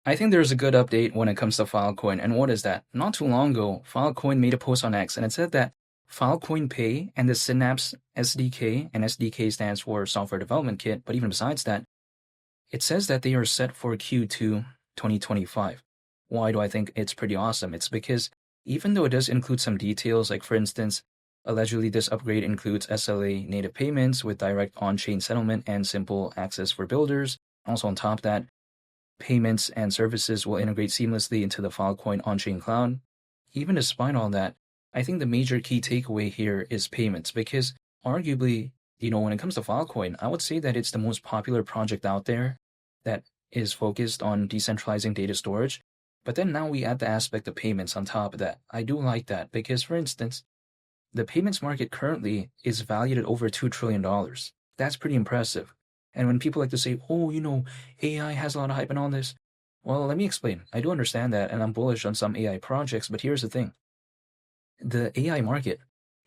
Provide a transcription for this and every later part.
I think there's a good update when it comes to Filecoin. And what is that? Not too long ago, Filecoin made a post on X and it said that Filecoin Pay and the Synapse SDK, and SDK stands for Software Development Kit, but even besides that, it says that they are set for Q2 2025. Why do I think it's pretty awesome? It's because even though it does include some details, like for instance, allegedly this upgrade includes SLA native payments with direct on-chain settlement and simple access for builders. Also on top of that, payments and services will integrate seamlessly into the Filecoin on-chain cloud. Even despite all that, I think the major key takeaway here is payments, because arguably, when it comes to Filecoin, I would say that it's the most popular project out there that is focused on decentralizing data storage. But then now we add the aspect of payments on top of that. I do like that because, for instance, the payments market currently is valued at over $2 trillion. That's pretty impressive. And when people like to say, oh, AI has a lot of hype and all this, well, let me explain. I do understand that, and I'm bullish on some AI projects, but here's the thing. The AI market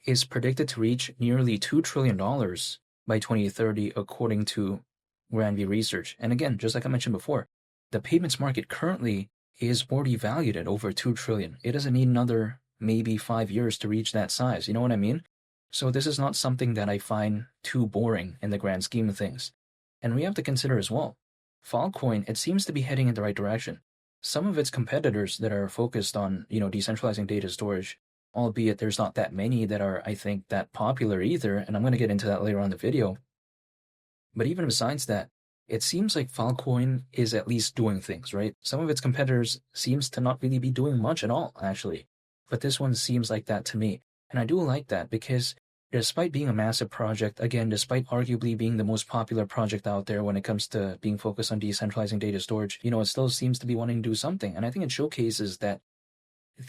is predicted to reach nearly $2 trillion by 2030, according to Grand View Research. And again, just like I mentioned before, the payments market currently is already valued at over $2 trillion. It doesn't need another maybe 5 years to reach that size. You know what I mean? So this is not something that I find too boring in the grand scheme of things. And we have to consider as well, Filecoin, it seems to be heading in the right direction. Some of its competitors that are focused on, decentralizing data storage, albeit there's not that many that are, I think, that popular either, and I'm going to get into that later on in the video. But even besides that, it seems like Filecoin is at least doing things, right? Some of its competitors seems to not really be doing much at all, actually. But this one seems like that to me. And I do like that because despite being a massive project, again, despite arguably being the most popular project out there when it comes to being focused on decentralizing data storage, it still seems to be wanting to do something. And I think it showcases that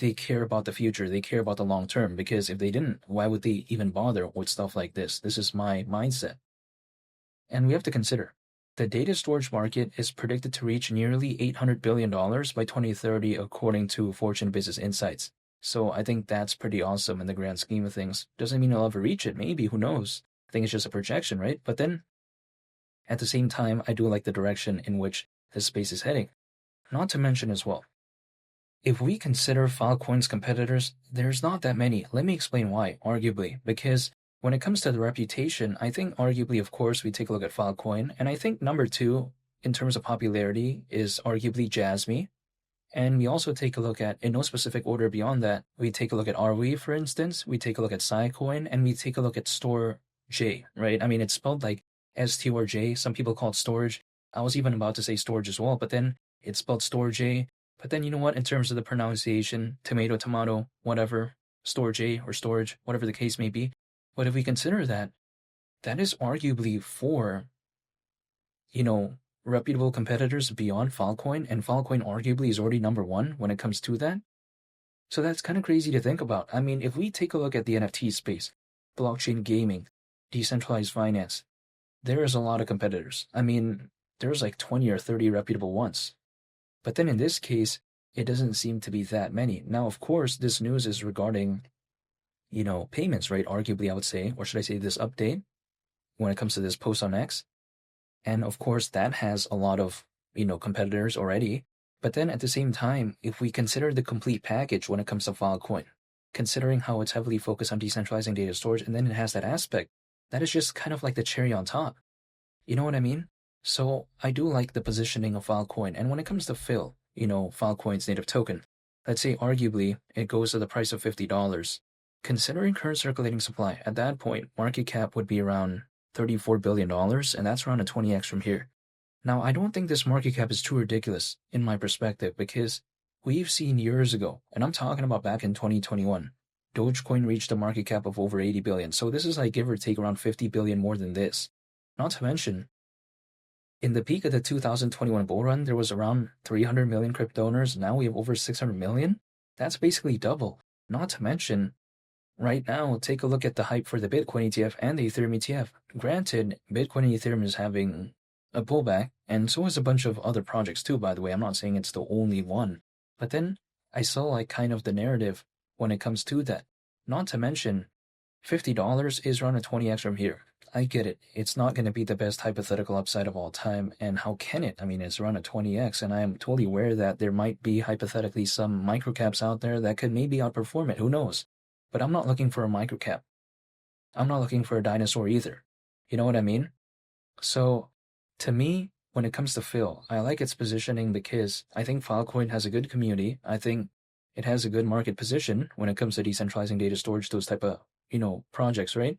they care about the future, they care about the long term, because if they didn't, why would they even bother with stuff like this? This is my mindset. And we have to consider, the data storage market is predicted to reach nearly $800 billion by 2030, according to Fortune Business Insights. So I think that's pretty awesome in the grand scheme of things. Doesn't mean I'll ever reach it, maybe, who knows? I think it's just a projection, right? But then, at the same time, I do like the direction in which this space is heading. Not to mention as well, if we consider Filecoin's competitors, there's not that many. Let me explain why, arguably. Because when it comes to the reputation, I think arguably, of course, we take a look at Filecoin. And I think number 2, in terms of popularity, is arguably Jasmy. And we also take a look at, in no specific order beyond that, we take a look at Arwe, for instance, we take a look at Filecoin, and we take a look at StoreJ, right? I mean, it's spelled like STORJ. Some people call it storage. I was even about to say storage as well, but then it's spelled StoreJ. But then you know what, in terms of the pronunciation, tomato, whatever, StoreJ or storage, whatever the case may be. But if we consider that, that is arguably for, reputable competitors beyond Filecoin, and Filecoin arguably is already number 1 when it comes to that. So that's kind of crazy to think about. I mean, if we take a look at the NFT space, blockchain gaming, decentralized finance, there is a lot of competitors. I mean, there's like 20 or 30 reputable ones. But then in this case, it doesn't seem to be that many. Now, of course, this news is regarding, payments, right? Arguably, I would say, or should I say this update when it comes to this post on X. And of course, that has a lot of, competitors already. But then at the same time, if we consider the complete package when it comes to Filecoin, considering how it's heavily focused on decentralizing data storage, and then it has that aspect, that is just kind of like the cherry on top. You know what I mean? So I do like the positioning of Filecoin. And when it comes to Filecoin's native token, let's say arguably it goes to the price of $50. Considering current circulating supply, at that point, market cap would be around $34 billion, and that's around a 20x from here. Now, I don't think this market cap is too ridiculous in my perspective, because we've seen years ago, and I'm talking about back in 2021, Dogecoin reached a market cap of over 80 billion. So this is like give or take around 50 billion more than this. Not to mention, in the peak of the 2021 bull run, there was around 300 million crypto owners. Now we have over 600 million. That's basically double. Not to mention, right now, take a look at the hype for the Bitcoin ETF and the Ethereum ETF. Granted, Bitcoin and Ethereum is having a pullback, and so is a bunch of other projects too, by the way. I'm not saying it's the only one. But then I saw like kind of the narrative when it comes to that. Not to mention, $50 is around a 20x from here. I get it. It's not going to be the best hypothetical upside of all time, and how can it? I mean, it's around a 20x, and I am totally aware that there might be hypothetically some microcaps out there that could maybe outperform it. Who knows? But I'm not looking for a microcap. I'm not looking for a dinosaur either. You know what I mean? So, to me, when it comes to Phil, I like its positioning because I think Filecoin has a good community. I think it has a good market position when it comes to decentralizing data storage, those type of, projects, right?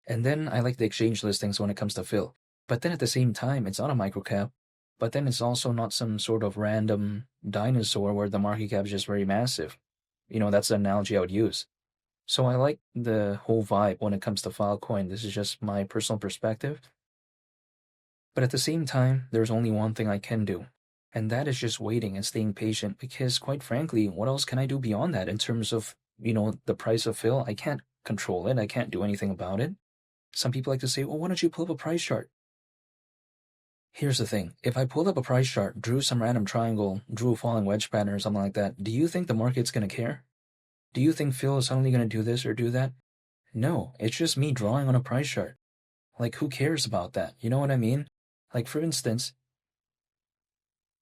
And then I like the exchange listings when it comes to Phil. But then at the same time, it's not a microcap. But then it's also not some sort of random dinosaur where the market cap is just very massive. That's the analogy I would use. So I like the whole vibe when it comes to Filecoin. This is just my personal perspective. But at the same time, there's only one thing I can do. And that is just waiting and staying patient because quite frankly, what else can I do beyond that in terms of, the price of Phil? I can't control it. I can't do anything about it. Some people like to say, well, why don't you pull up a price chart? Here's the thing. If I pulled up a price chart, drew some random triangle, drew a falling wedge pattern or something like that, do you think the market's going to care? Do you think Phil is suddenly going to do this or do that? No, it's just me drawing on a price chart. Like, who cares about that? You know what I mean? Like, for instance,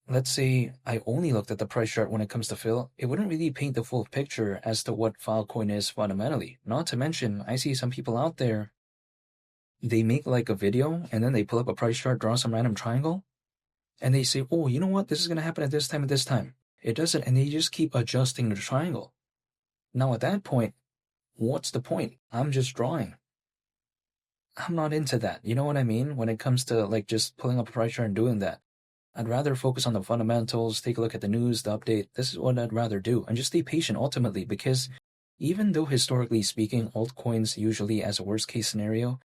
let's say I only looked at the price chart when it comes to Phil, it wouldn't really paint the full picture as to what Filecoin is fundamentally. Not to mention, I see some people out there, they make like a video and then they pull up a price chart, draw some random triangle, and they say, oh, you know what? This is going to happen at this time, at this time. It doesn't, and they just keep adjusting the triangle. Now at that point, what's the point? I'm just drawing. I'm not into that. You know what I mean? When it comes to like just pulling up a price chart and doing that. I'd rather focus on the fundamentals, take a look at the news, the update. This is what I'd rather do. And just stay patient ultimately because even though historically speaking, altcoins usually as a worst case scenario,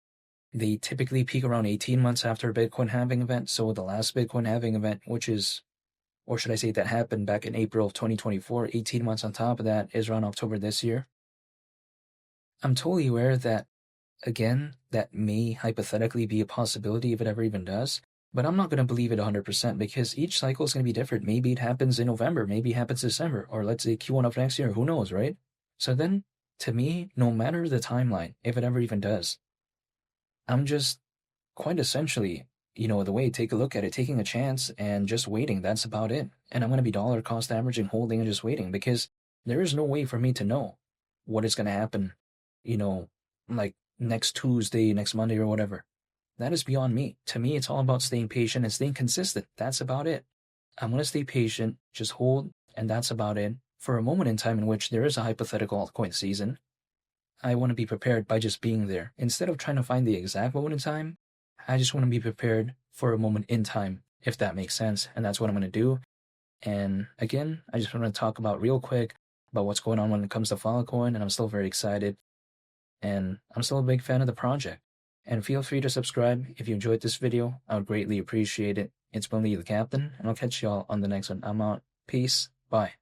they typically peak around 18 months after a Bitcoin halving event. So the last Bitcoin halving event, which is, or should I say that happened back in April of 2024, 18 months on top of that is around October this year. I'm totally aware that, again, that may hypothetically be a possibility if it ever even does, but I'm not going to believe it 100% because each cycle is going to be different. Maybe it happens in November, maybe it happens December, or let's say Q1 of next year, who knows, right? So then, to me, no matter the timeline, if it ever even does, I'm just quite essentially, the way I take a look at it, taking a chance and just waiting. That's about it. And I'm going to be dollar cost averaging, holding and just waiting because there is no way for me to know what is going to happen, like next Tuesday, next Monday or whatever. That is beyond me. To me, it's all about staying patient and staying consistent. That's about it. I'm going to stay patient, just hold, and that's about it. For a moment in time in which there is a hypothetical altcoin season, I want to be prepared by just being there. Instead of trying to find the exact moment in time, I just want to be prepared for a moment in time, if that makes sense. And that's what I'm going to do. And again, I just want to talk about real quick about what's going on when it comes to Filecoin, and I'm still very excited. And I'm still a big fan of the project. And feel free to subscribe if you enjoyed this video. I would greatly appreciate it. It's been Lee the Captain, and I'll catch y'all on the next one. I'm out. Peace. Bye.